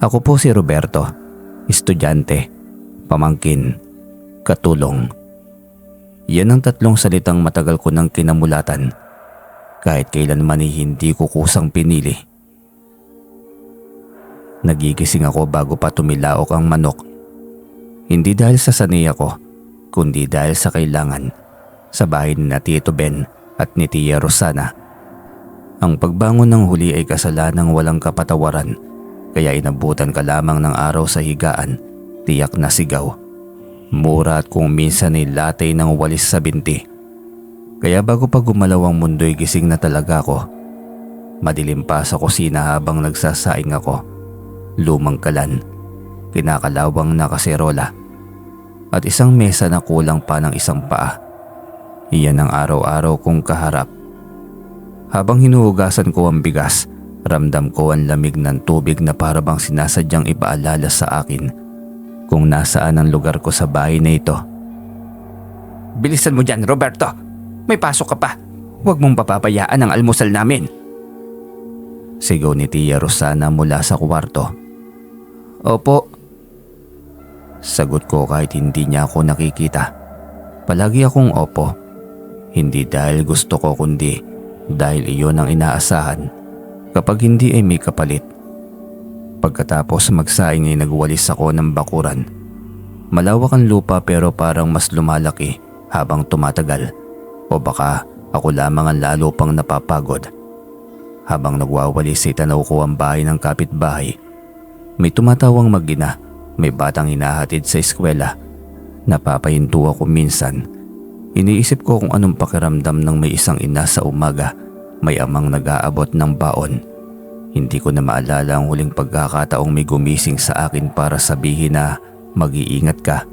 Ako po si Roberto, estudyante, pamangkin, katulong. Yan ang tatlong salitang matagal ko nang kinamulatan. Kahit kailanman ay hindi ko kusang pinili. Nagigising ako bago pa tumilaok ang manok. Hindi dahil sa sanay ako, kundi dahil sa kailangan. Sa bahay ni na Tito Ben at ni Tia Rosana. Ang pagbangon ng huli ay kasalanang walang kapatawaran, kaya inabutan ka lamang ng araw sa higaan, tiyak na sigaw. Mura at kung minsan ay latay ng walis sa binti. Kaya bago pa gumalaw ang mundo'y gising na talaga ako. Madilim pa sa kusina habang nagsasaing ako. Lumang kalan, kinakalawang na kaserola, at isang mesa na kulang pa ng isang paa. Iyan ang araw-araw kong kaharap. Habang hinuhugasan ko ang bigas, ramdam ko ang lamig ng tubig na para bang sinasadyang ipaalala sa akin kung nasaan ang lugar ko sa bahay na ito. Bilisan mo dyan, Roberto! May pasok ka pa! Huwag mong papabayaan ang almusal namin! Sigaw ni Tia Rosana mula sa kwarto. Opo. Sagot ko kahit hindi niya ako nakikita. Palagi akong opo. Hindi dahil gusto ko kundi dahil iyon ang inaasahan. Kapag hindi ay may kapalit. Pagkatapos magsaing ay nagwalis ako ng bakuran. Malawak ang lupa pero parang mas lumalaki habang tumatagal. O baka ako lamang ang lalo pang napapagod. Habang nagwawalis ay tanaw ko ang bahay ng kapitbahay. May tumatawang mag-ina, may batang hinahatid sa eskwela. Napapahinto ako minsan. Iniisip ko kung anong pakiramdam ng may isang ina sa umaga, may amang nag-aabot ng baon. Hindi ko na maalala ang huling pagkakataong may gumising sa akin para sabihin na mag-iingat ka.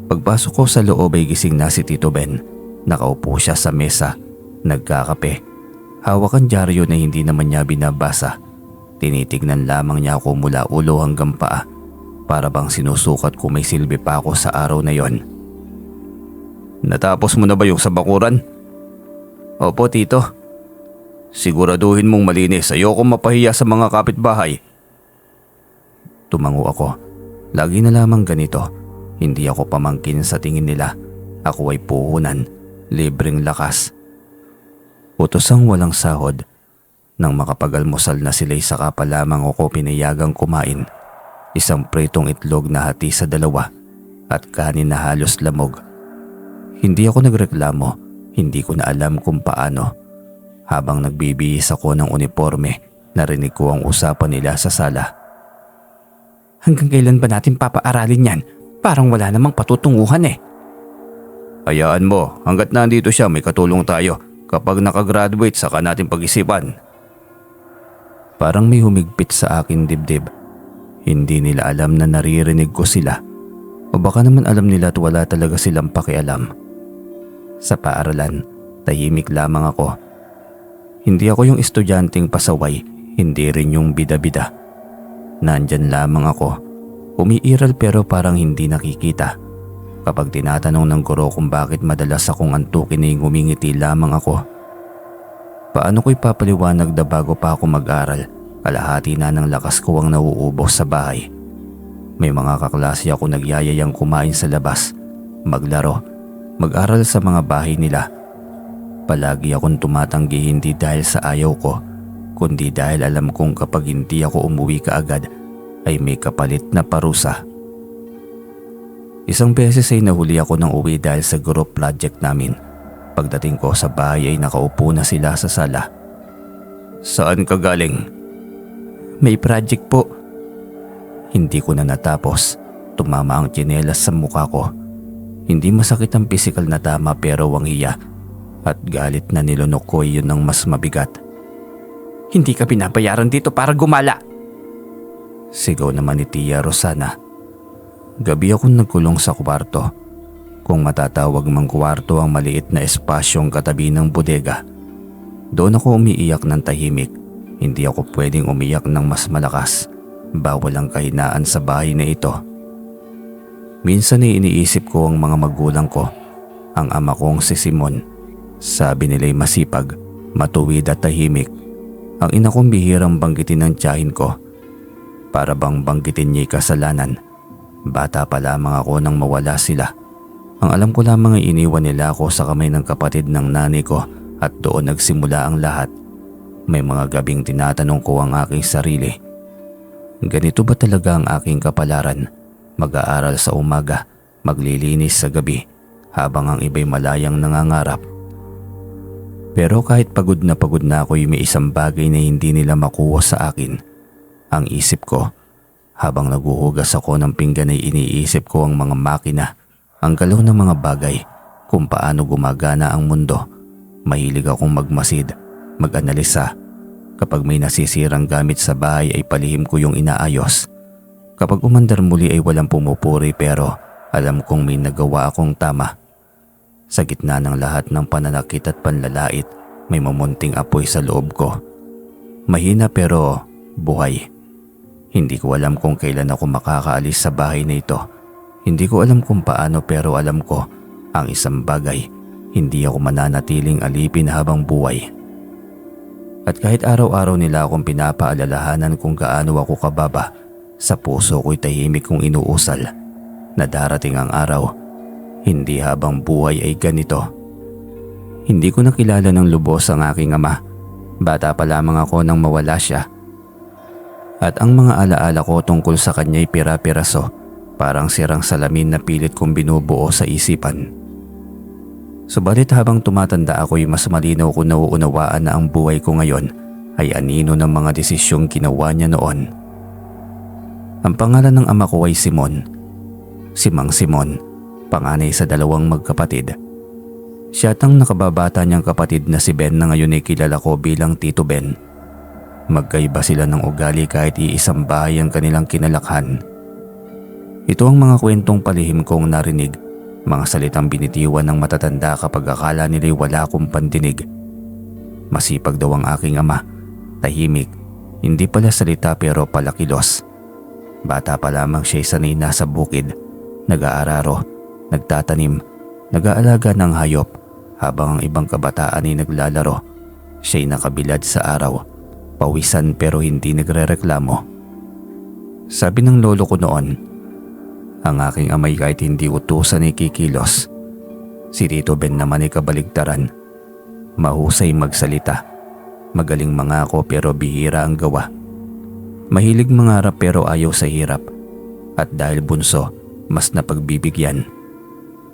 Pagpasok ko sa loob ay gising na si Tito Ben. Nakaupo siya sa mesa, nagkakape. Hawak ang dyaryo na hindi naman niya binabasa. Tinitignan lamang niya ako mula ulo hanggang paa, para bang sinusukat kung may silbi pa ako sa araw na yon. Natapos mo na ba yung sabakuran? Opo, Tito. Siguraduhin mong malinis, ayoko mapahiya sa mga kapitbahay. Tumango ako. Lagi na lamang ganito. Hindi ako pamangkin sa tingin nila. Ako ay puhunan, libreng lakas. Utosang walang sahod. Nang makapag-almusal na sila'y saka pa lamang ako pinayagang kumain. Isang pritong itlog na hati sa dalawa at kanin na halos lamog. Hindi ako nagreklamo, hindi ko na alam kung paano. Habang nagbibihis ako ng uniforme, narinig ko ang usapan nila sa sala. Hanggang kailan ba natin papaaralin yan? Parang wala namang patutunguhan eh. Hayaan mo, hanggat nandito siya may katulong tayo. Kapag nakagraduate saka natin pag-isipan. Parang may humigpit sa akin dibdib. Hindi nila alam na naririnig ko sila. O baka naman alam nila at wala talaga silang pakialam. Sa paaralan, tahimik lamang ako. Hindi ako yung estudyanteng pasaway, hindi rin yung bida-bida. Nandyan lamang ako. Umiiral pero parang hindi nakikita. Kapag tinatanong ng guro kung bakit madalas akong antukin ay ngumingiti lamang ako. Paano ko ipapaliwanag na bago pa ako mag-aral, kalahati na ng lakas ko ang nauubos sa bahay. May mga kaklase ako nagyayayang kumain sa labas, maglaro, mag-aral sa mga bahay nila. Palagi akong tumatanggi hindi dahil sa ayaw ko, kundi dahil alam kong kapag hindi ako umuwi kaagad ay may kapalit na parusa. Isang beses ay nahuli ako ng uwi dahil sa group project namin. Pagdating ko sa bahay ay nakaupo na sila sa sala. Saan ka galing? May project po. Hindi ko na natapos. Tumama ang tsinelas sa mukha ko. Hindi masakit ang pisikal na tama pero ang hiya at galit na nilunok ko yun ang mas mabigat. Hindi ka pinabayaran dito para gumala. Sigaw naman ni Tia Rosana. Gabi akong nagkulong sa kwarto. Kung matatawag mang kwarto ang maliit na espasyong katabi ng bodega. Doon ako umiiyak ng tahimik. Hindi ako pwedeng umiyak ng mas malakas. Bawal ang kahinaan sa bahay na ito. Minsan ay iniisip ko ang mga magulang ko. Ang ama kong si Simon. Sabi nila'y masipag, matuwid at tahimik. Ang ina kong bihirang banggitin ng tiyahin ko. Para bang banggitin niya'y kasalanan. Bata pa lamang ako nang mawala sila. Ang alam ko lamang ay iniwan nila ako sa kamay ng kapatid ng nanay ko at doon nagsimula ang lahat. May mga gabing tinatanong ko ang aking sarili. Ganito ba talaga ang aking kapalaran? Mag-aaral sa umaga, maglilinis sa gabi, habang ang iba'y malayang nangangarap. Pero kahit pagod na ako'y may isang bagay na hindi nila makuha sa akin. Ang isip ko. Habang naguhugas ako ng pinggan ay iniisip ko ang mga makina, ang galaw ng mga bagay, kung paano gumagana ang mundo. Mahilig akong magmasid, mag-analisa. Kapag may nasisirang gamit sa bahay ay palihim ko yung inaayos. Kapag umandar muli ay walang pumupuri pero alam kong may nagawa akong tama. Sa gitna ng lahat ng pananakit at panlalait, may mamunting apoy sa loob ko. Mahina pero buhay. Hindi ko alam kung kailan ako makakaalis sa bahay na ito. Hindi ko alam kung paano pero alam ko ang isang bagay. Hindi ako mananatiling alipin habang buhay. At kahit araw-araw nila akong pinapaalalahanan kung gaano ako kababa, sa puso ko'y tahimik kong inuusal na darating ang araw. Hindi habang buhay ay ganito. Hindi ko nakilala ng lubos ang aking ama. Bata pa lamang ako nang mawala siya. At ang mga alaala ko tungkol sa kanya'y pira-piraso, parang sirang salamin na pilit kong binubuo sa isipan. Subalit habang tumatanda ako'y mas malinaw ko nauunawaan na ang buhay ko ngayon ay anino ng mga desisyong ginawa niya noon. Ang pangalan ng ama ko ay Simon. Si Mang Simon, panganay sa dalawang magkapatid. Siya at ang nakababata niyang kapatid na si Ben na ngayon ay kilala ko bilang Tito Ben. Magkaiba sila ng ugali kahit iisang bahay ang kanilang kinalakhan. Ito ang mga kwentong palihim kong narinig, mga salitang binitiwan ng matatanda kapag akala nila'y wala akong pandinig. Masipag daw ang aking ama, tahimik, hindi pala salita pero palakilos. Bata pa lamang siya'y sanay na sa bukid, nag-aararo, nagtatanim, nag-aalaga ng hayop, habang ang ibang kabataan ay naglalaro. Siya'y nakabilad sa araw. Pawisan pero hindi nagrereklamo. Sabi ng lolo ko noon, ang aking amay kahit hindi utusan ay kikilos. Si Tito Ben naman ay kabaligtaran. Mahusay magsalita. Magaling mangako pero bihira ang gawa. Mahilig mangarap pero ayaw sa hirap. At dahil bunso, mas napagbibigyan.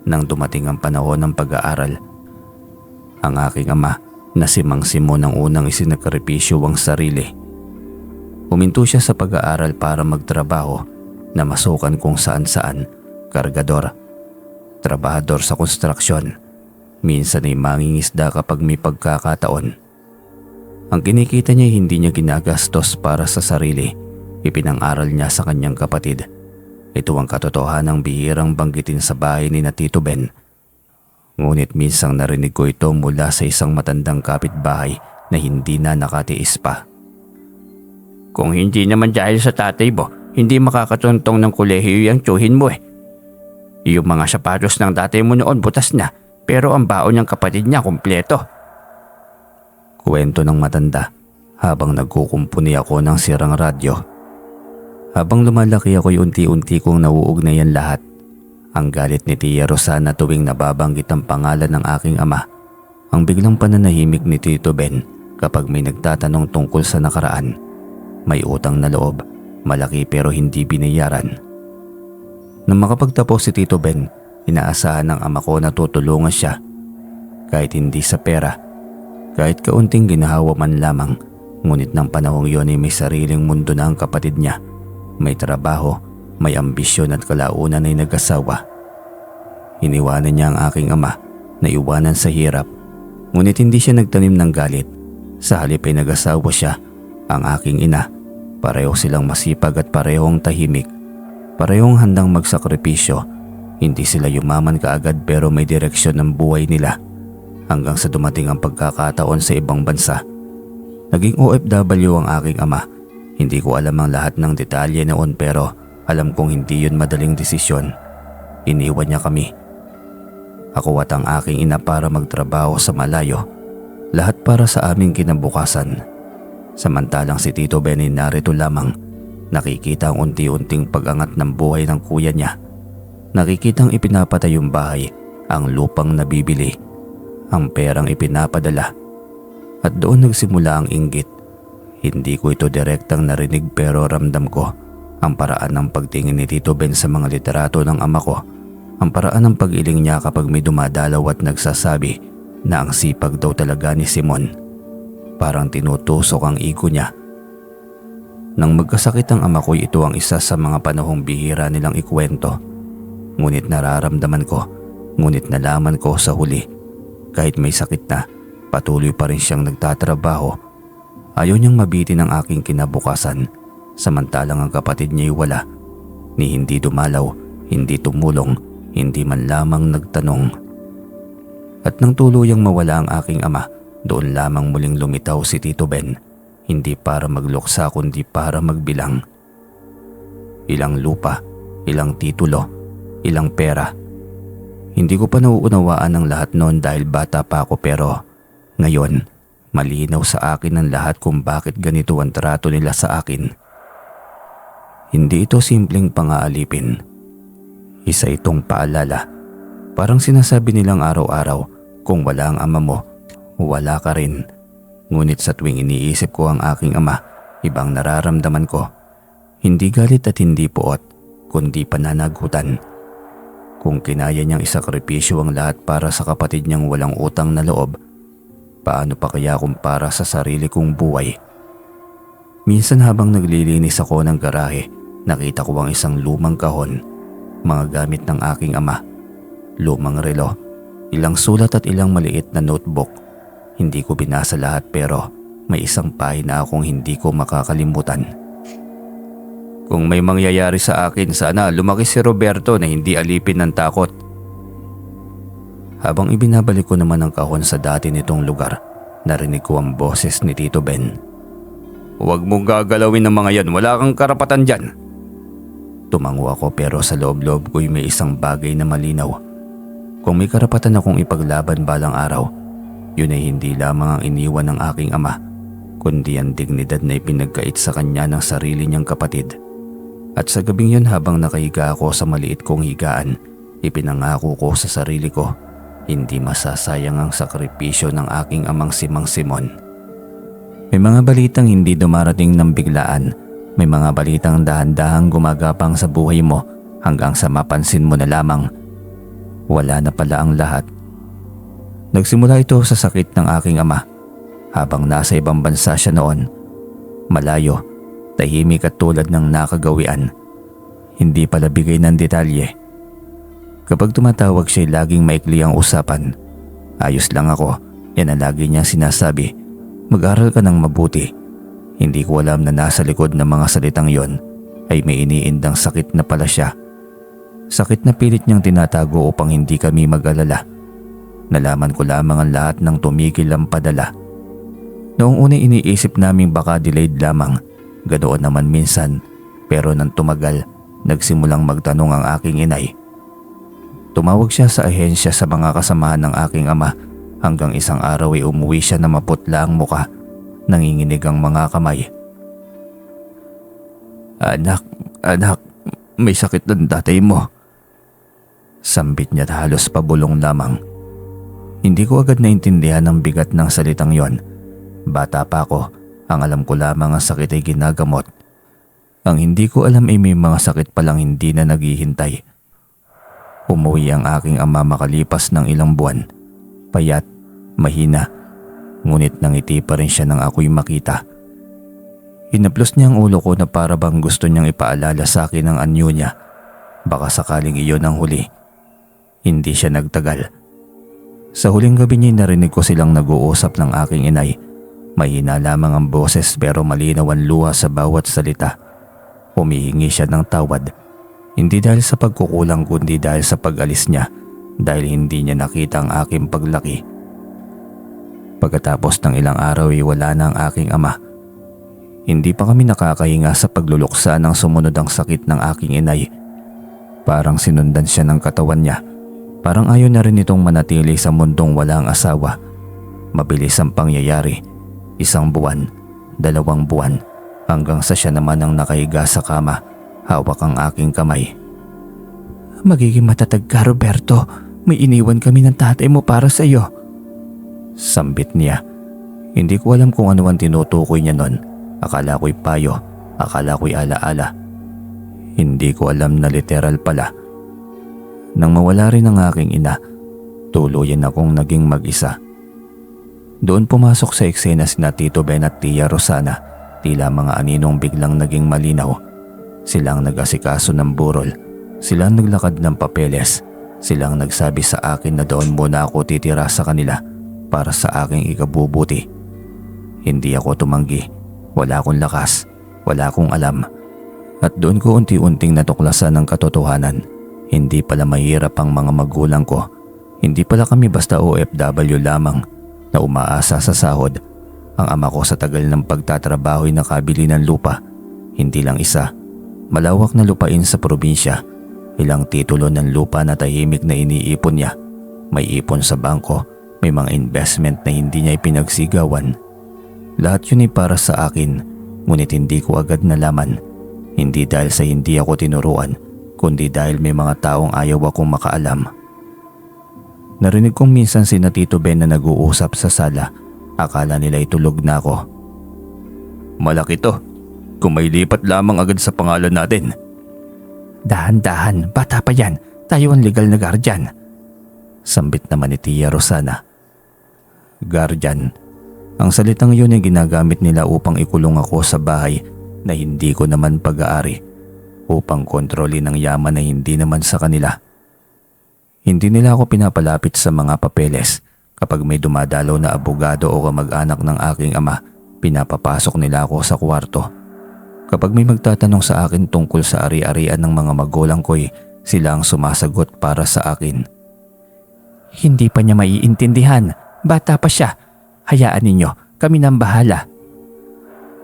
Nang dumating ang panahon ng pag-aaral, ang aking ama na si Mang Simon ang unang isinakripisyo ang sarili. Huminto siya sa pag-aaral para magtrabaho na masukan kung saan-saan, kargador, trabahador sa konstruksyon, minsan ay mangingisda kapag may pagkakataon. Ang kinikita niya hindi niya ginagastos para sa sarili, ipinang-aral niya sa kanyang kapatid. Ito ang katotohanang bihirang banggitin sa bahay ni na Tito Ben. Ngunit minsang narinig ko ito mula sa isang matandang kapitbahay na hindi na nakatiis pa. Kung hindi naman dahil sa tatay mo, hindi makakatuntong ng kolehiyo yung tsuhin mo eh. Yung mga sapatos ng tatay mo noon butas na, pero ang baon ng kapatid niya kumpleto. Kwento ng matanda habang nagkukumpuni ako ng sirang radyo. Habang lumalaki ako'y unti-unti kong nauugnayan lahat. Ang galit ni Tia Rosana tuwing nababanggit ang pangalan ng aking ama. Ang biglang pananahimik ni Tito Ben kapag may nagtatanong tungkol sa nakaraan. May utang na loob, malaki pero hindi binayaran. Nang makapagtapos si Tito Ben, inaasahan ng ama ko na tutulungan siya. Kahit hindi sa pera, kahit kaunting ginahawa man lamang. Ngunit ng panahong iyon ay may sariling mundo na ang kapatid niya. May trabaho, may ambisyon at kalaunan ay nag-asawa. Iniwanan niya ang aking ama na iwanan sa hirap. Ngunit hindi siya nagtanim ng galit. Sa halip ay nag-asawa siya, ang aking ina. Pareho silang masipag at parehong tahimik. Parehong handang magsakripisyo. Hindi sila yumaman kaagad pero may direksyon ng buhay nila. Hanggang sa dumating ang pagkakataon sa ibang bansa. Naging OFW ang aking ama. Hindi ko alam ang lahat ng detalye noon pero alam kong hindi yun madaling desisyon. Iniwan niya kami. Ako at ang aking ina para magtrabaho sa malayo. Lahat para sa aming kinabukasan. Samantalang si Tito Ben ay narito lamang. Nakikita ang unti-unting pag-angat ng buhay ng kuya niya. Nakikitang ipinapatay yung bahay, ang lupang nabibili, ang perang ipinapadala. At doon nagsimula ang inggit. Hindi ko ito direktang narinig pero ramdam ko ang paraan ng pagtingin ni Tito Ben sa mga literato ng ama ko. Ang paraan ng pag-iling niya kapag may dumadalaw at nagsasabi na ang sipag daw talaga ni Simon. Parang tinutusok ang ego niya. Nang magkasakit ang ama ko, ito ang isa sa mga panahong bihira nilang ikwento. Ngunit nararamdaman ko, ngunit nalaman ko sa huli. Kahit may sakit na, patuloy pa rin siyang nagtatrabaho. Ayaw niyang mabitin ang aking kinabukasan, samantalang ang kapatid niya'y wala. Ni hindi dumalaw, hindi tumulong, hindi man lamang nagtanong. At nang tuluyang mawala ang aking ama, doon lamang muling lumitaw si Tito Ben. Hindi para magluksa kundi para magbilang. Ilang lupa, ilang titulo, ilang pera. Hindi ko pa nauunawaan ang lahat noon dahil bata pa ako, pero ngayon malinaw sa akin ang lahat kung bakit ganito ang trato nila sa akin. Hindi ito simpleng pang-aalipin. Isa itong paalala. Parang sinasabi nilang araw-araw, kung wala ang ama mo, wala ka rin. Ngunit sa tuwing iniisip ko ang aking ama, ibang nararamdaman ko. Hindi galit at hindi puot, kundi pananagutan. Kung kinaya niyang isakripisyo ang lahat para sa kapatid niyang walang utang na loob, paano pa kaya kung para sa sarili kong buhay? Minsan habang naglilinis ako ng garahe, nakita ko ang isang lumang kahon, mga gamit ng aking ama, lumang relo, ilang sulat at ilang maliit na notebook. Hindi ko binasa lahat pero may isang pahina akong hindi ko makakalimutan. Kung may mangyayari sa akin, sana lumaki si Roberto na hindi alipin ng takot. Habang ibinabalik ko naman ang kahon sa dati nitong lugar, narinig ko ang boses ni Tito Ben. "Huwag mong gagalawin ng mga yan, wala kang karapatan dyan." Tumango ako pero sa loob-loob ko'y may isang bagay na malinaw. Kung may karapatan akong ipaglaban balang araw, yun ay hindi lamang ang iniwan ng aking ama, kundi ang dignidad na ipinagkait sa kanya ng sarili niyang kapatid. At sa gabing yun habang nakahiga ako sa maliit kong higaan, ipinangako ko sa sarili ko, hindi masasayang ang sakripisyo ng aking amang si Mang Simon. May mga balitang hindi dumarating ng biglaan. May mga balitang dahan-dahang gumagapang sa buhay mo hanggang sa mapansin mo na lamang wala na pala ang lahat. Nagsimula ito sa sakit ng aking ama. Habang nasa ibang bansa siya noon, malayo, tahimik at tulad ng nakagawian. Hindi pala bigay ng detalye. Kapag tumatawag siya, laging maikli ang usapan. "Ayos lang ako," yan ang lagi niyang sinasabi. "Mag-aral ka ng mabuti." Hindi ko alam na nasa likod ng mga salitang yon ay may iniindang sakit na pala siya. Sakit na pilit niyang tinatago upang hindi kami mag-alala. Nalaman ko lamang ang lahat ng tumigil ang padala. Noong una iniisip naming baka delayed lamang, ganoon naman minsan, pero nang tumagal, nagsimulang magtanong ang aking inay. Tumawag siya sa ahensya sa mga kasamahan ng aking ama hanggang isang araw ay umuwi siya na maputla ang muka, nanginginig ang mga kamay. Anak, may sakit ng tatay mo." Sambit niya at halos pabulong lamang. Hindi ko agad naintindihan ang bigat ng salitang yon. Bata pa ako, ang alam ko lamang ang sakit ay ginagamot. Ang hindi ko alam ay may mga sakit palang hindi na naghihintay. Umuwi ang aking ama makalipas ng ilang buwan. Payat, mahina, ngunit nangiti pa rin siya nang ako'y makita. Hinaplos niya ang ulo ko na para bang gusto niyang ipaalala sa akin ang anyo niya. Baka sakaling iyon ang huli. Hindi siya nagtagal. Sa huling gabi niya narinig ko silang nag-uusap ng aking inay. Mahina lamang ang boses pero malinaw ang luha sa bawat salita. Humihingi siya ng tawad. Hindi dahil sa pagkukulang kundi dahil sa pag-alis niya, dahil hindi niya nakita ang aking paglaki. Pagkatapos ng ilang araw ay wala na ang aking ama. Hindi pa kami nakakahinga sa pagluluksa ng sumunod ang sakit ng aking inay. Parang sinundan siya ng katawan niya. Parang ayaw na rin itong manatili sa mundong walang asawa. Mabilis ang pangyayari. 1 buwan, 2 buwan, hanggang sa siya naman ang nakahiga sa kama, hawak ang aking kamay. Magiging matatag ka, Roberto. May iniwan kami ng tatay mo para sa iyo. Sambit niya. Hindi ko alam kung ano ang tinutukoy niya nun. Akala ko'y payo, akala ko'y alaala. Hindi ko alam na literal pala. Nang mawala rin ang aking ina, tuluyan akong naging mag-isa. Doon pumasok sa eksena sina Tito Ben at Tia Rosana, tila mga aninong biglang naging malinaw. Silang nag-asikaso ng burol, silang naglakad ng papeles, silang nagsabi sa akin na doon muna ako titira sa kanila para sa aking ikabubuti. Hindi ako tumanggi, wala akong lakas, wala akong alam. At doon ko unti-unting natuklasan ng katotohanan. Hindi pala mahirap ang mga magulang ko. Hindi pala kami basta OFW lamang na umaasa sa sahod. Ang ama ko sa tagal ng pagtatrabaho ay nakabili ng lupa. Hindi lang isa, malawak na lupain sa probinsya. Ilang titulo ng lupa na tahimik na iniipon niya. May ipon sa bangko, may mga investment na hindi niya ipinagsigawan. Lahat yun ay para sa akin, ngunit hindi ko agad nalaman. Hindi dahil sa hindi ako tinuruan, kundi dahil may mga taong ayaw akong makaalam. Narinig kong minsan sina Tito Ben na nag-uusap sa sala. Akala nila itulog na ako. Malaki to. Kung may lipat lamang agad sa pangalan natin. Dahan-dahan, bata pa yan. Tayo ang legal na guardian. Sambit naman ni Tia Rosana. Guardian. Ang salitang yun ay ginagamit nila upang ikulong ako sa bahay na hindi ko naman pag-aari, upang kontrolin ang yaman na hindi naman sa kanila. Hindi nila ako pinapalapit sa mga papeles. Kapag may dumadalaw na abogado o kamag-anak ng aking ama, pinapapasok nila ako sa kwarto. Kapag may magtatanong sa akin tungkol sa ari-arian ng mga magulang ko'y sila ang sumasagot para sa akin. Hindi pa niya maiintindihan. Bata pa siya. Hayaan ninyo, kami nang bahala.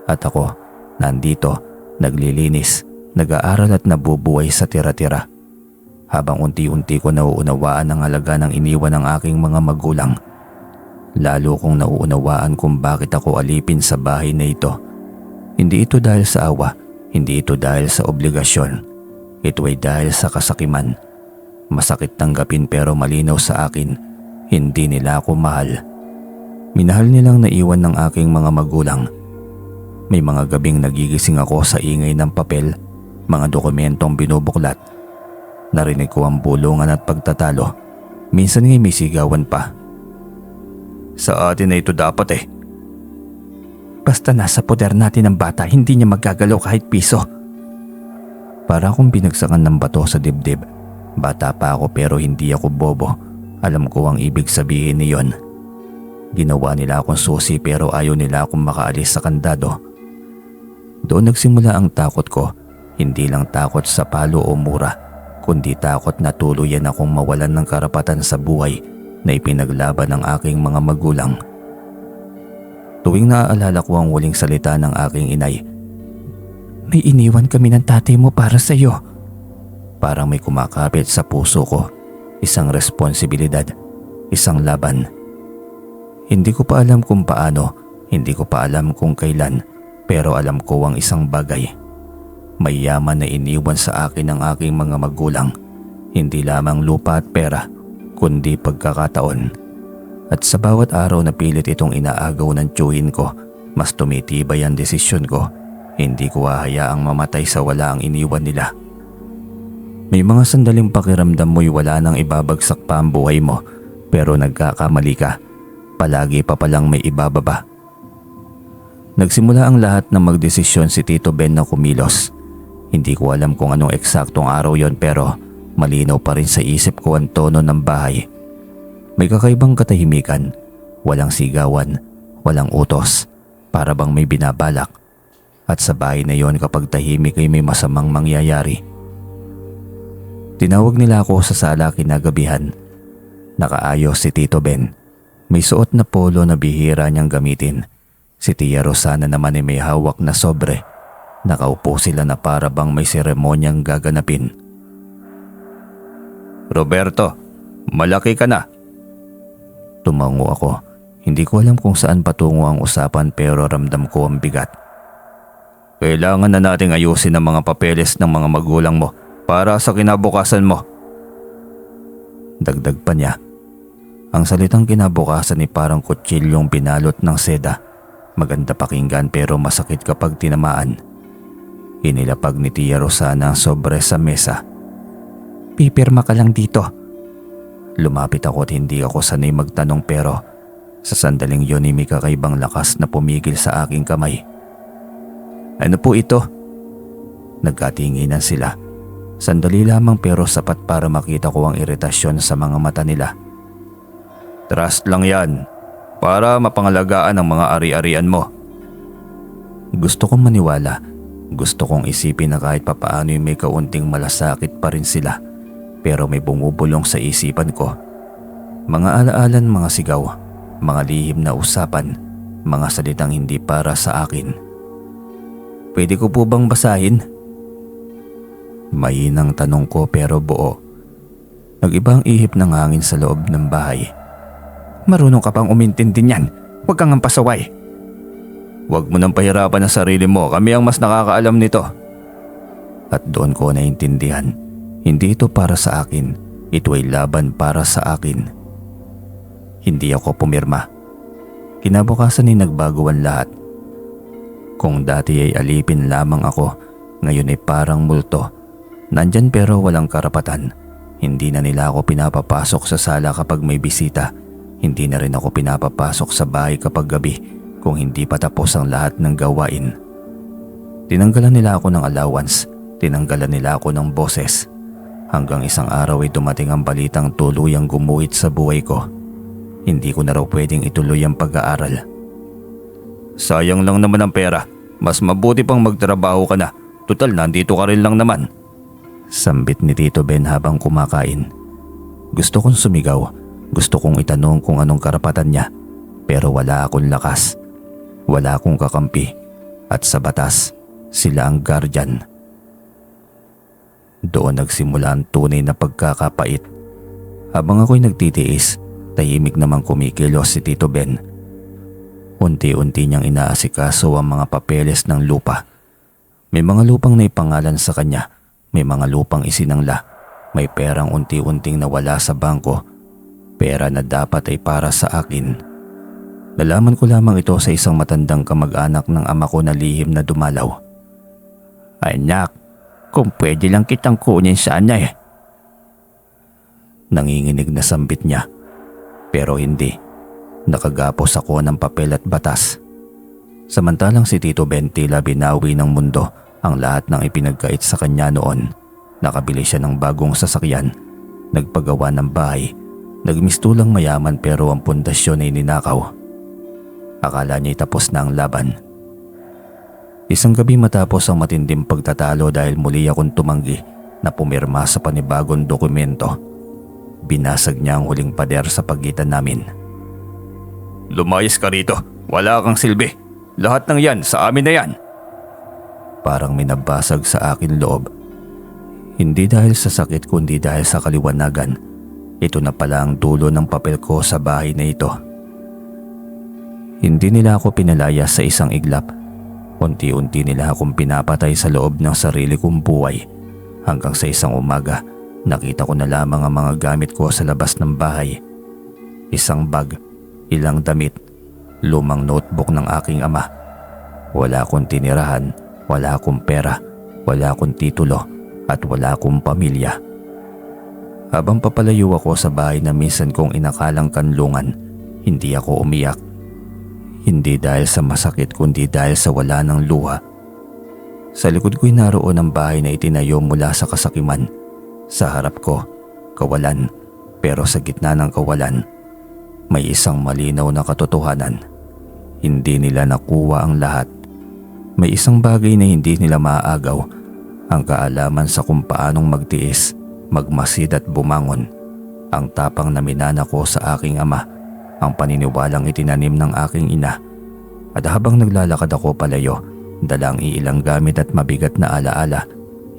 At ako, nandito, naglilinis, nag-aaral at nabubuhay sa tira-tira. Habang unti-unti ko nauunawaan ang halaga ng iniwan ng aking mga magulang. Lalo kong nauunawaan kung bakit ako alipin sa bahay na ito. Hindi ito dahil sa awa, hindi ito dahil sa obligasyon. Ito ay dahil sa kasakiman. Masakit tanggapin pero malinaw sa akin, hindi nila ako mahal. Minahal nilang naiwan ng aking mga magulang. May mga gabing nagigising ako sa ingay ng papel, mga dokumentong binubuklat. Narinig ko ang bulungan at pagtatalo. Minsan ngay may sigawan pa. Sa atin na ito dapat eh. Basta nasa poder natin ang bata, hindi niya magagalaw kahit piso. Para akong binagsakan ng bato sa dibdib. Bata pa ako pero hindi ako bobo. Alam ko ang ibig sabihin niyon. Ginawa nila akong susi pero ayaw nila akong makaalis sa kandado. Doon nagsimula ang takot ko. Hindi lang takot sa palo o mura, kundi takot na tuluyan akong mawalan ng karapatan sa buhay na ipinaglaban ng aking mga magulang. Tuwing naaalala ko ang huling salita ng aking inay, may iniwan kami ng tatay mo para sa iyo. Parang may kumakapit sa puso ko. Isang responsibilidad, isang laban. Hindi ko pa alam kung paano, hindi ko pa alam kung kailan, pero alam ko ang isang bagay. May yaman na iniwan sa akin ng aking mga magulang. Hindi lamang lupa at pera, kundi pagkakataon. At sa bawat araw na pilit itong inaagaw ng tiyuhin ko, mas tumitibay ang desisyon ko. Hindi ko hahayaang mamatay sa wala ang iniwan nila. May mga sandaling pakiramdam mo'y wala nang ibabagsak pa ang buhay mo, pero nagkakamali ka. Palagi pa palang may ibababa. Nagsimula ang lahat na magdesisyon si Tito Ben na kumilos. Hindi ko alam kung anong eksaktong araw yon pero malinaw pa rin sa isip ko ang tono ng bahay. May kakaibang katahimikan, walang sigawan, walang utos, para bang may binabalak. At sa bahay na yon kapag tahimik ay may masamang mangyayari. Tinawag nila ako sa sala kinagabihan. Nakaayos si Tito Ben. May suot na polo na bihira niyang gamitin. Si Tia Rosana naman ay may hawak na sobre. Nakaupo sila na para bang may seremonyang gaganapin. Roberto, malaki ka na. Tumango ako. Hindi ko alam kung saan patungo ang usapan pero ramdam ko ang bigat. Kailangan na nating ayusin ang mga papeles ng mga magulang mo para sa kinabukasan mo. Dagdag pa niya. Ang salitang kinabukasan ay parang kutsilyong binalot ng seda. Maganda pakinggan pero masakit kapag tinamaan. Inilapag ni Tia Rosana ang sobre sa mesa. Pipirma ka lang dito. Lumapit ako at hindi ako sanay magtanong pero sa sandaling yun ay may kakaibang lakas na pumigil sa aking kamay. Ano po ito? Nagkatinginan sila. Sandali lamang pero sapat para makita ko ang iritasyon sa mga mata nila. Trust lang yan, para mapangalagaan ang mga ari-arian mo. Gusto kong maniwala. Gusto kong isipin na kahit papaano may kaunting malasakit pa rin sila. Pero may bumubulong sa isipan ko. Mga alaalan, mga sigaw, mga lihim na usapan, mga salitang hindi para sa akin. Pwede ko po bang basahin? Mainang tanong ko pero buo. Nag-iba ang ihip ng hangin sa loob ng bahay. Marunong ka pang umintindi niyan. Huwag kang pasaway. Huwag mo nang pahirapan ang sarili mo. Kami ang mas nakakaalam nito. At doon ko naintindihan. Hindi ito para sa akin. Ito ay laban para sa akin. Hindi ako pumirma. Kinabukasan ay nagbago ang lahat. Kung dati ay alipin lamang ako, ngayon ay parang multo. Nandyan pero walang karapatan. Hindi na nila ako pinapapasok sa sala kapag may bisita. Hindi na rin ako pinapapasok sa bahay kapag gabi kung hindi pa tapos ang lahat ng gawain. Tinanggalan nila ako ng allowance. Tinanggalan nila ako ng boses. Hanggang isang araw ay dumating ang balitang tuluyang gumuhit sa buhay ko. Hindi ko na raw pwedeng ituloy ang pag-aaral. Sayang lang naman ang pera. Mas mabuti pang magtrabaho ka na. Tutal, nandito ka rin lang naman. Sambit ni Tito Ben habang kumakain. Gusto kong sumigaw. Gusto kong itanong kung anong karapatan niya. Pero wala akong lakas. Wala akong kakampi. At sa batas, sila ang guardian. Doon nagsimula ang tunay na pagkakapait. Habang ako'y nagtitiis, tahimik namang kumikilos si Tito Ben. Unti-unti niyang inaasikaso ang mga papeles ng lupa. May mga lupang naipangalan sa kanya. May mga lupang isinangla. May perang unti-unting nawala sa bangko. Pera na dapat ay para sa akin. Nalaman ko lamang ito sa isang matandang kamag-anak ng ama ko na lihim na dumalaw. Anak, kung pwede lang kitang kunin sana eh. Nanginginig na sambit niya. Pero hindi. Nakagapos ako ng papel at batas. Samantalang si Tito Ben tila binawi ng mundo ang lahat ng ipinagkait sa kanya noon. Nakabili siya ng bagong sasakyan. Nagpagawa ng bahay. Nagmistulang mayaman pero ang pundasyon ay ninakaw. Akala niya'y tapos na ang laban. Isang gabi matapos ang matinding pagtatalo dahil muli akong tumanggi na pumirma sa panibagong dokumento. Binasag niya ang huling pader sa pagitan namin. Lumayas ka rito. Wala kang silbi. Lahat ng yan sa amin na yan. Parang may nabasag sa akin loob. Hindi dahil sa sakit kundi dahil sa kaliwanagan. Ito na pala ang dulo ng papel ko sa bahay na ito. Hindi nila ako pinalaya sa isang iglap. Unti-unti nila akong pinapatay sa loob ng sarili kong buhay. Hanggang sa isang umaga, nakita ko na lamang ang mga gamit ko sa labas ng bahay. Isang bag, ilang damit, lumang notebook ng aking ama. Wala akong tinirahan, wala akong pera, wala akong titulo, at wala akong pamilya. Habang papalayo ako sa bahay na minsan kong inakalang kanlungan, hindi ako umiyak. Hindi dahil sa masakit kundi dahil sa wala ng luha. Sa likod ko'y naroon ang bahay na itinayo mula sa kasakiman. Sa harap ko, kawalan, pero sa gitna ng kawalan, may isang malinaw na katotohanan. Hindi nila nakuha ang lahat. May isang bagay na hindi nila maaagaw, ang kaalaman sa kung paanong magtiis, magmasid at bumangon. Ang tapang na minana ko sa aking ama, ang paniniwalang itinanim ng aking ina. At habang naglalakad ako palayo, dalang iilang gamit at mabigat na alaala,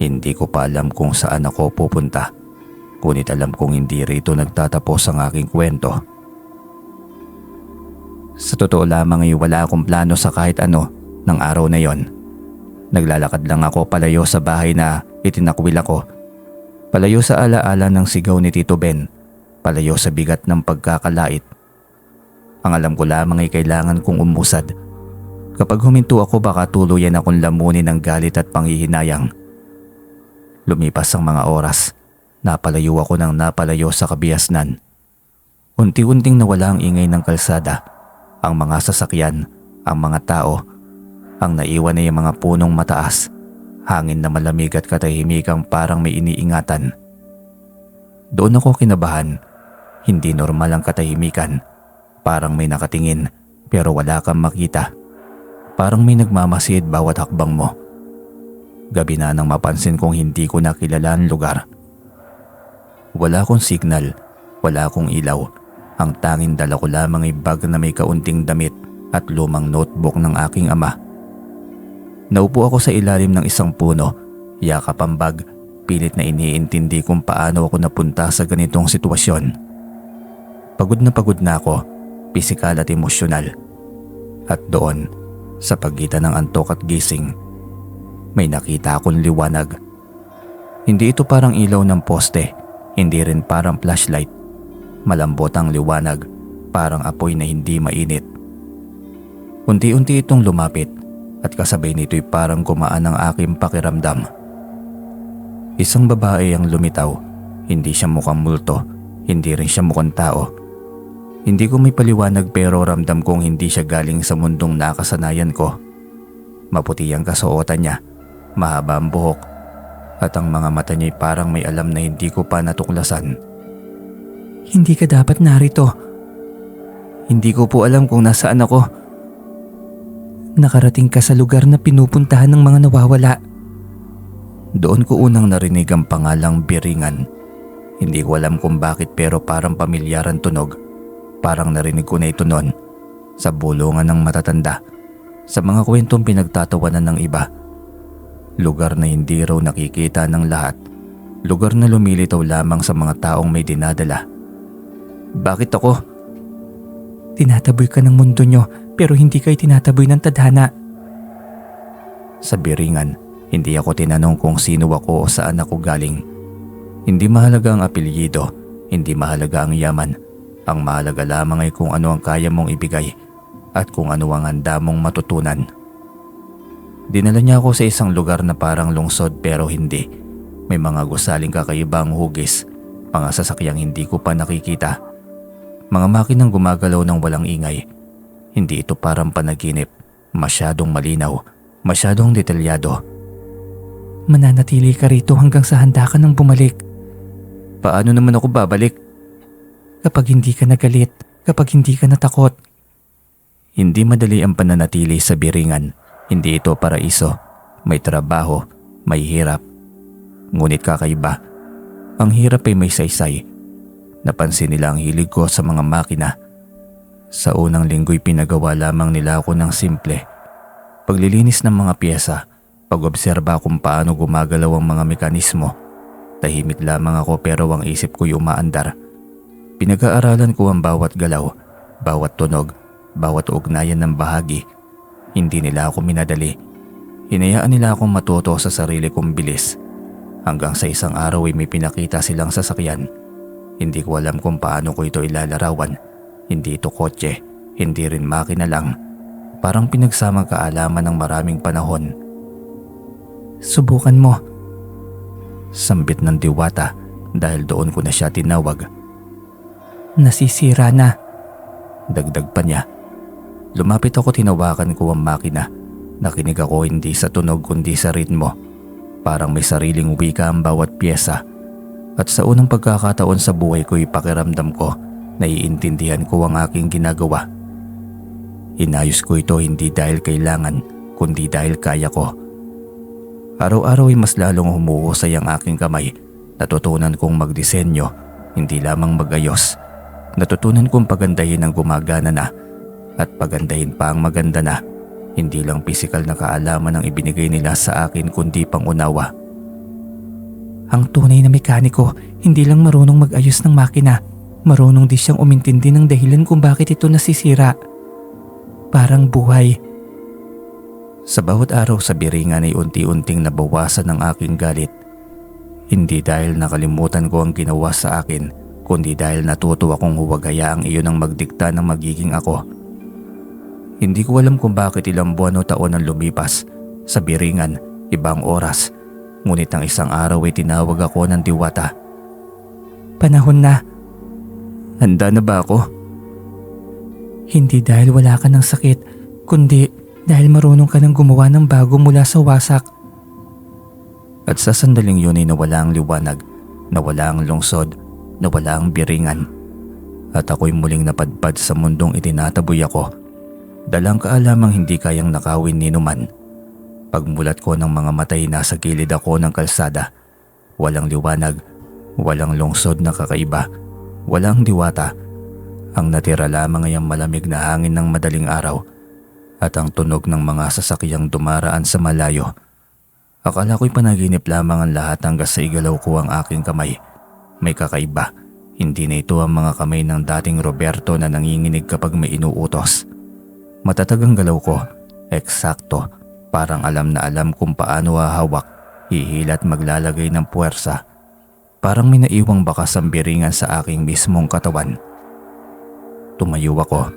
hindi ko pa alam kung saan ako pupunta. Ngunit alam kong hindi rito nagtatapos ang aking kwento. Sa totoo lamang ay wala akong plano sa kahit ano ng araw na yon. Naglalakad lang ako palayo sa bahay na itinakwil ako. Palayo sa alaala ng sigaw ni Tito Ben. Palayo sa bigat ng pagkakalait. Ang alam ko lamang ay kailangan kong umusad. Kapag huminto ako baka tuluyan akong lamunin ng galit at panghihinayang. Lumipas ang mga oras. Napalayo ako ng napalayo sa kabiasnan. Unti-unting nawala ang ingay ng kalsada. Ang mga sasakyan, ang mga tao. Ang naiwan ay ang mga punong mataas. Hangin na malamig at katahimikang parang may iniingatan. Doon ako kinabahan. Hindi normal ang katahimikan. Parang may nakatingin pero wala kang makita. Parang may nagmamasid bawat hakbang mo. Gabi na nang mapansin kong hindi ko nakilala ang lugar. Wala akong signal, wala akong ilaw. Ang tanging dala ko lamang ay bag na may kaunting damit at lumang notebook ng aking ama. Naupo ako sa ilalim ng isang puno, yakap ang bag, pilit na iniintindi kung paano ako napunta sa ganitong sitwasyon. Pagod na ako, pisikal at emosyonal. At doon, sa pagitan ng antok at gising, may nakita akong liwanag. Hindi ito parang ilaw ng poste, hindi rin parang flashlight. Malambot ang liwanag, parang apoy na hindi mainit. Unti-unti itong lumapit at kasabay nito'y parang gumaan ang aking pakiramdam. Isang babae ang lumitaw, hindi siya mukhang multo, hindi rin siya mukhang tao. Hindi ko may paliwanag pero ramdam kong hindi siya galing sa mundong nakasanayan ko. Maputi ang kasuotan niya, mahaba ang buhok, at ang mga mata niya'y parang may alam na hindi ko pa natuklasan. Hindi ka dapat narito. Hindi ko po alam kung nasaan ako. Nakarating ka sa lugar na pinupuntahan ng mga nawawala. Doon ko unang narinig ang pangalang Biringan. Hindi ko alam kung bakit pero parang pamilyaran tunog. Parang narinig ko na ito noon sa bulungan ng matatanda, sa mga kwentong pinagtatawanan ng iba. Lugar na hindi raw nakikita ng lahat. Lugar na lumilitaw lamang sa mga taong may dinadala. Bakit ako? Tinataboy ka ng mundo nyo pero hindi kayo tinataboy ng tadhana. Sa Biringan, hindi ako tinanong kung sino ako o saan ako galing. Hindi mahalaga ang apelyido, hindi mahalaga ang yaman. Ang mahalaga lamang ay kung ano ang kaya mong ibigay at kung ano ang handa mong matutunan. Dinala niya ako sa isang lugar na parang lungsod pero hindi. May mga gusaling kakaibang hugis, mga sasakyang hindi ko pa nakikita. Mga makinang gumagalaw ng walang ingay. Hindi ito parang panaginip, masyadong malinaw, masyadong detalyado. Mananatili ka rito hanggang sa handa ka nang bumalik. Paano naman ako babalik? Kapag hindi ka nagalit, kapag hindi ka natakot. Hindi madali ang pananatili sa Biringan. Hindi ito paraiso. May trabaho, may hirap. Ngunit kakaiba. Ang hirap ay may saysay. Napansin nila ang hilig ko sa mga makina. Sa unang linggo'y pinagawa lamang nila ako ng simple. Paglilinis ng mga pyesa, pag-obserba kung paano gumagalaw ang mga mekanismo. Tahimik lamang ako pero ang isip ko'y umaandar. Pinag-aaralan ko ang bawat galaw, bawat tunog, bawat ugnayan ng bahagi. Hindi nila ako minadali. Hinayaan nila akong matuto sa sarili kong bilis. Hanggang sa isang araw ay may pinakita silang sasakyan. Hindi ko alam kung paano ko ito ilalarawan. Hindi ito kotse, hindi rin makina lang. Parang pinagsamang kaalaman ng maraming panahon. Subukan mo. Sambit ng Diwata dahil doon ko na siya tinawag. Nasisira na. Dagdag pa niya. Lumapit ako, tinawakan ko ang makina. Nakinig ako hindi sa tunog kundi sa ritmo. Parang may sariling wika ang bawat pyesa. At sa unang pagkakataon sa buhay ko'y pakiramdam ko, naiintindihan ko ang aking ginagawa. Inayos ko ito hindi dahil kailangan, kundi dahil kaya ko. Araw-araw ay mas lalong humuhusay ang aking kamay. Natutunan kong magdisenyo, hindi lamang magayos. Natutunan kong pagandahin ang gumagana na at pagandahin pa ang maganda na. Hindi lang pisikal na kaalaman ang ibinigay nila sa akin kundi pangunawa. Ang tunay na mekaniko, hindi lang marunong mag-ayos ng makina. Marunong din siyang umintindi ng dahilan kung bakit ito nasisira. Parang buhay. Sa bawat araw sa Biringan ay unti-unting nabawasan ang aking galit. Hindi dahil nakalimutan ko ang ginawa sa akin, kundi dahil natuto akong huwag hayaang iyon ang magdikta ng magiging ako. Hindi ko alam kung bakit ilang buwan o taon ang lumipas. Sa Biringan, ibang oras. Ngunit ang isang araw ay tinawag ako ng diwata. Panahon na. Handa na ba ako? Hindi dahil wala ka ng sakit, kundi dahil marunong ka ng gumawa ng bago mula sa wasak. At sa sandaling yun ay nawala ang liwanag, nawala ang lungsod, nawala ang Biringan. At ako'y muling napadpad sa mundong itinataboy ako. Dalang kaalamang hindi kayang nakawin ni numan. Pagmulat ko ng mga matay, nasa gilid ako ng kalsada. Walang liwanag, walang lungsod na kakaiba, walang diwata. Ang natira lamang ay ang malamig na hangin ng madaling araw at ang tunog ng mga sasakyang dumaraan sa malayo. Akala ko'y panaginip lamang ang lahat hanggang sa igalaw ko ang aking kamay. May kakaiba, hindi na ito ang mga kamay ng dating Roberto na nanginginig kapag may inuutos. Matatag ang galaw ko, eksakto, parang alam na alam kung paano hahawak, hihilat maglalagay ng puwersa. Parang may naiwang bakas ang Biringan sa aking mismong katawan. Tumayo ako.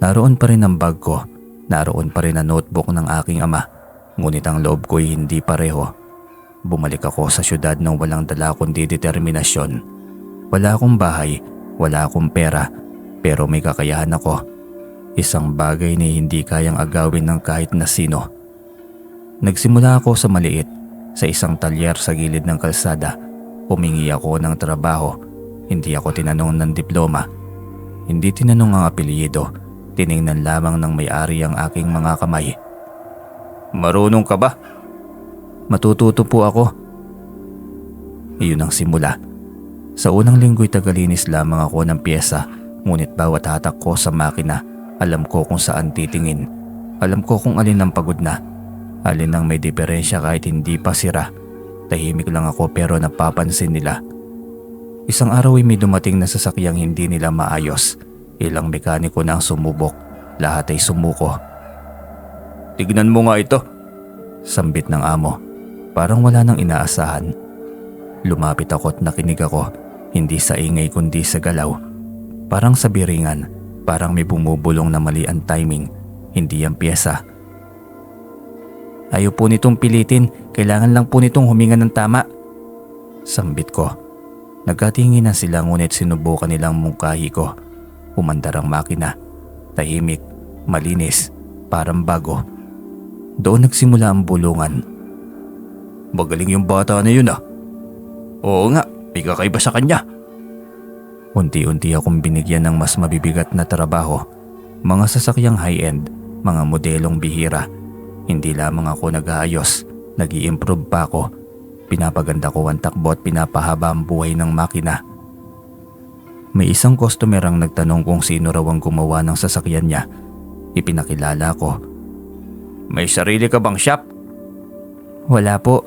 Naroon pa rin ang bag ko. Naroon pa rin ang notebook ng aking ama. Ngunit ang loob ko'y hindi pareho. Bumalik ako sa syudad nang walang dala kundi determinasyon. Wala akong bahay, wala akong pera, pero may kakayahan ako. Isang bagay na hindi kayang agawin ng kahit na sino. Nagsimula ako sa maliit, sa isang talyer sa gilid ng kalsada. Humingi ako ng trabaho. Hindi ako tinanong ng diploma. Hindi tinanong ang apelyido, tiningnan lamang ng may-ari ang aking mga kamay. Marunong ka ba? Matututo po ako. Iyon ang simula. Sa unang linggo'y tagalinis lamang ako ng pyesa, ngunit bawat hatak ko sa makina, alam ko kung saan titingin. Alam ko kung alin ang pagod na, alin ang may diferensya kahit hindi pa sira. Tahimik lang ako pero napapansin nila. Isang araw ay may dumating na sasakyang hindi nila maayos. Ilang mekaniko na ang sumubok. Lahat ay sumuko. Tignan mo nga ito, sambit ng amo. Parang wala nang inaasahan. Lumapit ako at nakinig ako. Hindi sa ingay kundi sa galaw. Parang sa Biringan. Parang may bumubulong na mali ang timing. Hindi ang pyesa. Ayaw po nitong pilitin. Kailangan lang po nitong huminga ng tama. Sambit ko. Nagkatingin na sila ngunit sinubukan nilang mungkahi ko. Umandar ang makina. Tahimik, malinis, parang bago. Doon nagsimula ang bulungan. Magaling yung bata na yun ah. Oo nga, may kakaiba sa kanya. Unti-unti akong binigyan ng mas mabibigat na trabaho. Mga sasakyang high-end, mga modelong bihira. Hindi lamang ako nag-aayos, nag-i-improve pa ako. Pinapaganda ko ang takbo at pinapahaba ang buhay ng makina. May isang customer ang nagtanong kung sino raw ang gumawa ng sasakyan niya. Ipinakilala ko. May sarili ka bang shop? Wala po.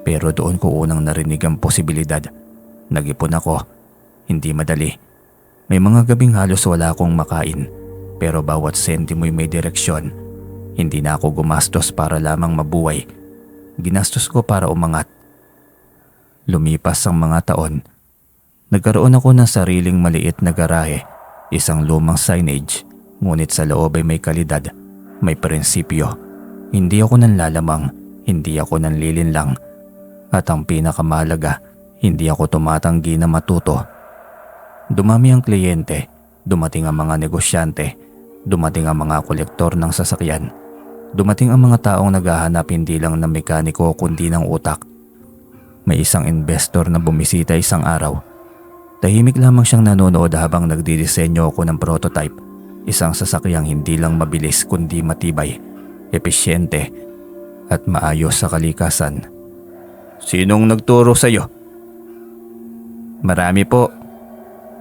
Pero doon ko unang narinig ang posibilidad. Nag-ipon ako. Hindi madali. May mga gabing halos wala akong makain. Pero bawat sentimo'y may direksyon. Hindi na ako gumastos para lamang mabuhay. Ginastos ko para umangat. Lumipas ang mga taon. Nagkaroon ako ng sariling maliit na garahe, isang lumang signage, ngunit sa loob ay may kalidad, may prinsipyo. Hindi ako nanlalamang, hindi ako nanlilinlang. At ang pinakamahalaga, hindi ako tumatanggi na matuto. Dumami ang kliyente, dumating ang mga negosyante, dumating ang mga kolektor ng sasakyan. Dumating ang mga taong naghahanap hindi lang ng mekaniko kundi ng utak. May isang investor na bumisita isang araw. Tahimik lamang siyang nanonood habang nagdidisenyo ako ng prototype. Isang sasakyang hindi lang mabilis kundi matibay, epesyente at maayos sa kalikasan. Sinong nagturo sa iyo? Marami po.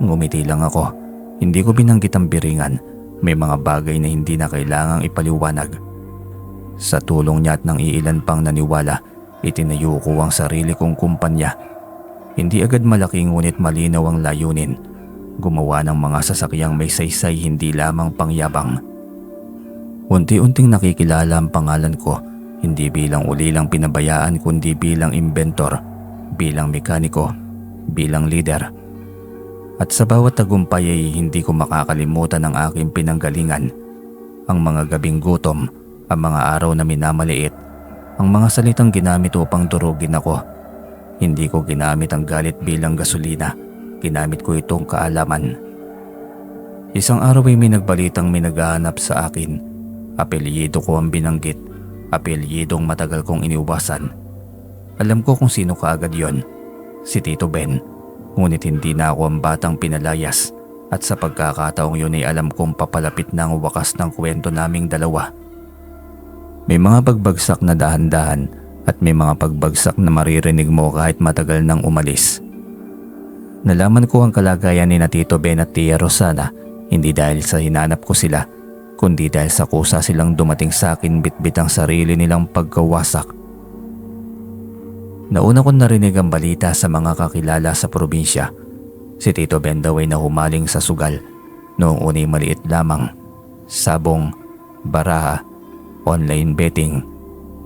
Ngumiti lang ako. Hindi ko binanggit ang Biringan. May mga bagay na hindi na kailangang ipaliwanag. Sa tulong niya at ng iilan pang naniwala, itinayo ko ang sarili kong kumpanya. Hindi agad malaki ngunit malinaw ang layunin. Gumawa ng mga sasakyang may saysay, hindi lamang pangyabang. Unti-unting nakikilala ang pangalan ko, hindi bilang ulilang pinabayaan kundi bilang inventor, bilang mekaniko, bilang leader. At sa bawat tagumpay ay hindi ko makakalimutan ang aking pinanggalingan. Ang mga gabing gutom, ang mga araw na minamaliit, ang mga salitang ginamit upang durugin ako. Hindi ko ginamit ang galit bilang gasolina, ginamit ko itong kaalaman. Isang araw ay may nagbalitang may naghahanap sa akin. Apelyido ko ang binanggit, apelyidong matagal kong iniwasan. Alam ko kung sino kaagad yon, si Tito Ben. Ngunit hindi na ako ang batang pinalayas at sa pagkakataong yun ay alam kong papalapit na ang wakas ng kwento naming dalawa. May mga pagbagsak na dahan-dahan at may mga pagbagsak na maririnig mo kahit matagal nang umalis. Nalaman ko ang kalagayan ni na Tito Ben at Tia Rosana hindi dahil sa hinanap ko sila, kundi dahil sa kusa silang dumating sa akin bitbit ang sarili nilang pagkawasak. Nauna kong narinig ang balita sa mga kakilala sa probinsya. Si Tito Ben daw ay nahumaling sa sugal. Noong unay maliit lamang, sabong, baraha, online betting.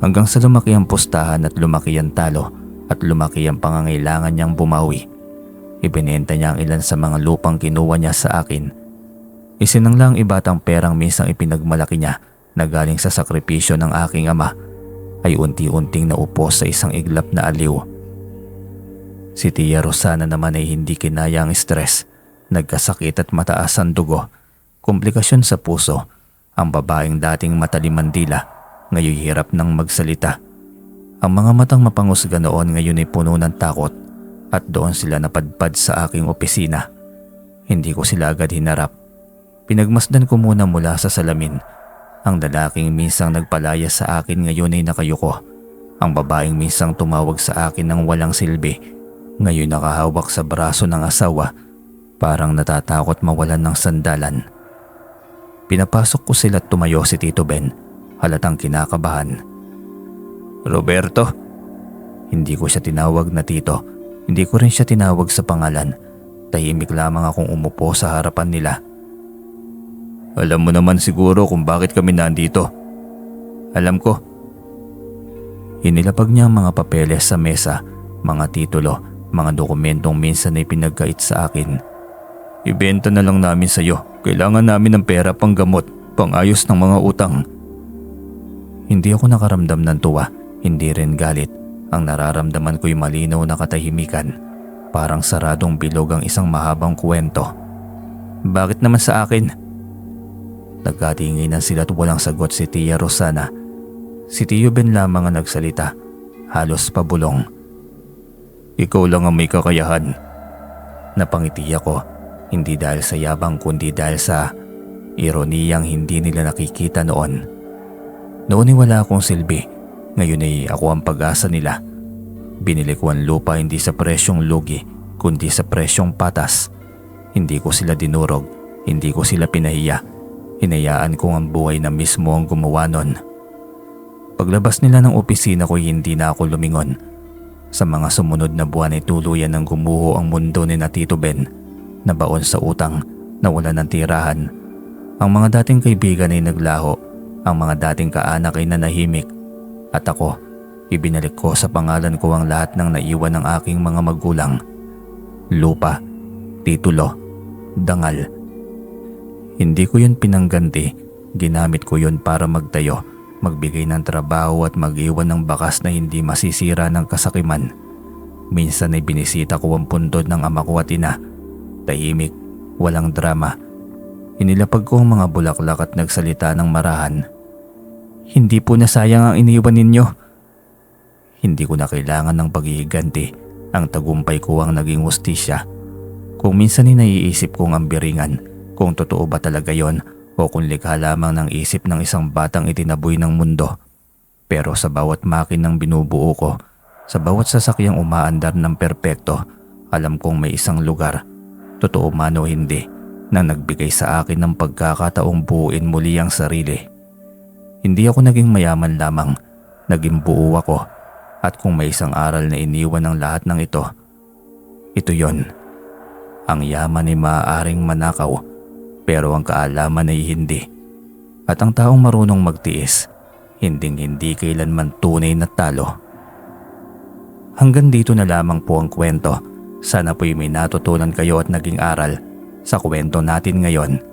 Hanggang sa lumaki ang pustahan at lumaki ang talo at lumaki ang pangangailangan niyang bumawi. Ibinenta niya ang ilan sa mga lupang kinuha niya sa akin. Isinangla ang ibatang perang minsang ipinagmalaki niya na galing sa sakripisyo ng aking ama ay unti-unting naupos sa isang iglap na aliw. Si Tia Rosana naman ay hindi kinaya ang stress, nagkasakit at mataas ang dugo, komplikasyon sa puso. Ang babaeng dating mataliman dila, ngayon hirap nang magsalita. Ang mga matang mapangusga noon ngayon ay puno ng takot at doon sila napadpad sa aking opisina. Hindi ko sila agad hinarap. Pinagmasdan ko muna mula sa salamin. Ang lalaking minsang nagpalaya sa akin ngayon ay nakayuko. Ang babaeng minsang tumawag sa akin ng walang silbi, ngayon nakahawak sa braso ng asawa, parang natatakot mawalan ng sandalan. Pinapasok ko sila at tumayo si Tito Ben, halatang kinakabahan. "Roberto?" Hindi ko siya tinawag na tito, hindi ko rin siya tinawag sa pangalan. Tahimik lamang akong umupo sa harapan nila. "Alam mo naman siguro kung bakit kami nandito." "Alam ko." Inilapag niya ang mga papeles sa mesa, mga titulo, mga dokumentong minsan ay pinagkait sa akin. "Ibenta na lang namin sa iyo. Kailangan namin ng pera pang gamot, pang ayos ng mga utang." Hindi ako nakaramdam ng tuwa, hindi rin galit. Ang nararamdaman ko'y malinaw na katahimikan. Parang saradong bilog ang isang mahabang kwento. "Bakit naman sa akin?" Nagkatinginan sila at walang sagot si Tia Rosana. Si Tio Ben lamang ang nagsalita, halos pabulong. "Ikaw lang ang may kakayahan." Napangiti ako, hindi dahil sa yabang kundi dahil sa ironiyang hindi nila nakikita noon. Noon ay wala akong silbi, ngayon ay ako ang pag-asa nila. Binili ko ang lupa hindi sa presyong lugi, kundi sa presyong patas. Hindi ko sila dinurog, hindi ko sila pinahiya. Hinayaan kong ang buhay na mismo ang gumawa nun. Paglabas nila ng opisina ko hindi na ako lumingon. Sa mga sumunod na buwan ay tuluyan ng gumuho ang mundo ni na Tito Ben. Nabaon sa utang, nawala ng tirahan. Ang mga dating kaibigan ay naglaho, ang mga dating kaanak ay nanahimik. At ako, ibinalik ko sa pangalan ko ang lahat ng naiwan ng aking mga magulang. Lupa, titulo, dangal. Hindi ko yun pinangganti, ginamit ko yun para magtayo, magbigay ng trabaho at mag-iwan ng bakas na hindi masisira ng kasakiman. Minsan ay binisita ko ang puntod ng ama ko at ina. Tahimik, walang drama. Inilapag ko ang mga bulaklak at nagsalita ng marahan. "Hindi po nasayang ang iniwan ninyo." Hindi ko na kailangan ng paghihiganti. Ang tagumpay ko ang naging hustisya. Kung minsan ay naiisip kong ang biringan, kung totoo ba talaga yon o kung likha lamang ng isip ng isang batang itinaboy ng mundo. Pero sa bawat makinang binubuo ko, sa bawat sasakyang umaandar ng perpekto, alam kong may isang lugar, totoo man o hindi, na nagbigay sa akin ng pagkakataong buuin muli ang sarili. Hindi ako naging mayaman lamang, naging buo ako. At kung may isang aral na iniwan ng lahat ng ito yon. Ang yaman ay maaaring manakaw, pero ang kaalaman ay hindi. At ang taong marunong magtiis, hindi kailanman tunay na talo. Hanggang dito na lamang po ang kwento. Sana po'y may natutunan kayo at naging aral sa kwento natin ngayon.